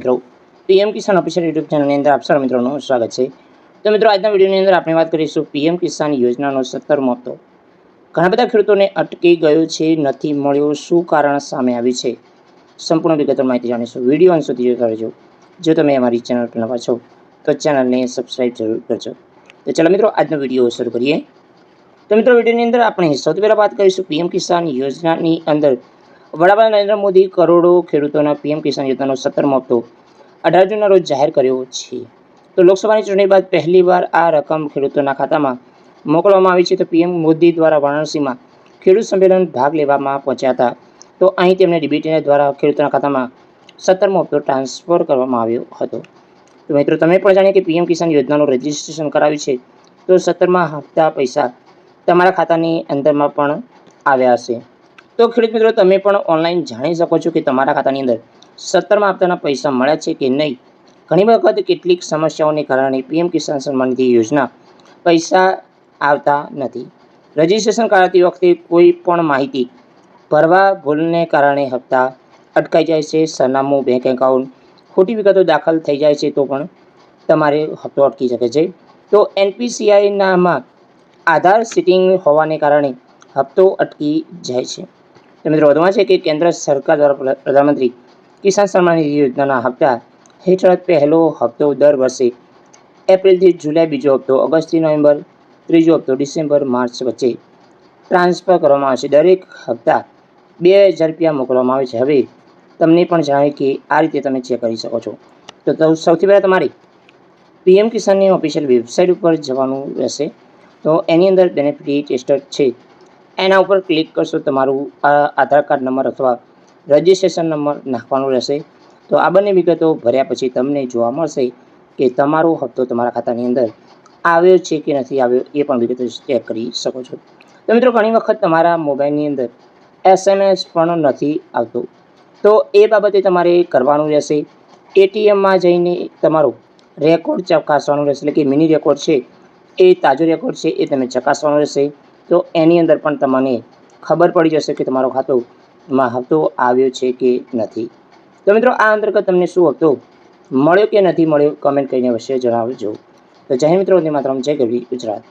મિત્રો પીએમ કિસાન official YouTube ચેનલની અંદર આપ સર્વ મિત્રોનું સ્વાગત છે। તો મિત્રો આજના વિડીયોની અંદર આપણે વાત કરીશું પીએમ કિસાન યોજનાનો 17મો હપ્તો ઘણા બધા ખેડૂતોને અટકી ગયો છે, નથી મળ્યો, શું કારણ સામે આવ્યું છે, સંપૂર્ણ વિગતવાર માહિતી જાણીશું। વિડીયો અંત સુધી જોતા રહેજો। જો તમે અમારી ચેનલ પર નવા છો તો ચેનલને સબસ્ક્રાઈબ જરૂર કરજો। તો ચાલો મિત્રો આજનો વિડીયો શરૂ કરીએ। તો મિત્રો વિડીયોની અંદર આપણે સૌથી પહેલાં વાત કરીશું પીએમ કિસાન યોજનાની અંદર વડાપ્રધાન નરેન્દ્ર મોદી કરોડો ખેડૂતોના પીએમ કિસાન યોજનાનો 17મો હપ્તો 18 જૂનના રોજ જાહેર કર્યો છે। તો લોકસભાની ચૂંટણી બાદ પહેલીવાર આ રકમ ખેડૂતોના ખાતામાં મોકલવામાં આવી છે। તો પીએમ મોદી દ્વારા વારાણસીમાં ખેડૂત સંમેલન ભાગ લેવામાં પહોંચ્યા હતા। તો અહીં તેમને ડીબીટી દ્વારા ખેડૂતોના ખાતામાં 17મો હપ્તો ટ્રાન્સફર કરવામાં આવ્યો હતો। તો મિત્રો તમે પણ જાણીએ કે પીએમ કિસાન યોજનાનું રજિસ્ટ્રેશન કરાવ્યું છે તો 17મા હપ્તા પૈસા તમારા ખાતાની અંદરમાં પણ આવ્યા હશે। તો ખેડૂત મિત્રો તમે પણ ઓનલાઈન જાણી શકો છો કે તમારા ખાતાની અંદર 17મા હપ્તાના પૈસા મળ્યા છે કે નહીં। ઘણી વખત કેટલીક સમસ્યાઓને કારણે પીએમ કિસાન સન્માન નિધિ યોજના પૈસા આવતા નથી। રજિસ્ટ્રેશન કરાવતી વખતે કોઈ પણ માહિતી ભરવા ભૂલને કારણે હપ્તા અટકાઈ જાય છે। સરનામું, બેંક એકાઉન્ટ, ખોટી વિગતો દાખલ થઈ જાય છે તો પણ તમારે હપ્તો અટકી શકે છે। તો એનપીસીઆઈનામાં આધાર સીટિંગ હોવાને કારણે હપ્તો અટકી જાય છે। તો મિત્રો વધુમાં છે કે કેન્દ્ર સરકાર દ્વારા પ્રધાનમંત્રી કિસાન સન્માન નિધિ યોજનાના હપ્તા હેઠળ પહેલો હપ્તો દર વર્ષે એપ્રિલથી જુલાઈ, બીજો હપ્તો ઓગસ્ટથી નવેમ્બર, ત્રીજો હપ્તો ડિસેમ્બર માર્ચ વચ્ચે ટ્રાન્સફર કરવામાં આવે છે। દરેક હપ્તા 2000 રૂપિયા મોકલવામાં આવે છે। હવે તમને પણ જણાવ્યું કે આ રીતે તમે ચેક કરી શકો છો। તો સૌથી પહેલાં તમારે પીએમ કિસાનની ઓફિશિયલ વેબસાઇટ ઉપર જવાનું રહેશે। તો એની અંદર બેનિફિટ ટેસ્ટર છે એના ઉપર ક્લિક કરશો, તમારું આધાર કાર્ડ નંબર અથવા રજિસ્ટ્રેશન નંબર નાખવાનો રહેશે। તો આ બંને વિગતો ભર્યા પછી તમને જોવા મળશે કે તમારો હપ્તો તમારા ખાતાની અંદર આવ્યો છે કે નથી આવ્યો, એ પણ વિગતો ચેક કરી શકો છો। તો મિત્રો ઘણી વખત તમારા મોબાઈલની અંદર SMS પણ નથી આવતો, તો એ બાબતે તમારે કરવાનું રહેશે। એટીએમમાં જઈને તમારો રેકોર્ડ ચકાસવાનો રહેશે, એટલે કે મિની રેકોર્ડ છે એ તાજો રેકોર્ડ છે એ તમે ચકાસવાનો રહેશે। તો એની અંદર પણ તમને ખબર પડી જશે કે તમારો ખાતોમાં હપ્તો આવ્યો છે કે નથી। તો મિત્રો આ અંતર્ગત તમને શું હપ્તો મળ્યો કે નથી મળ્યો કમેન્ટ કરીને અવશ્ય જણાવજો। તો જય હિન્દ મિત્રો, વંદે માતરમ, જય ગરવી ગુજરાત।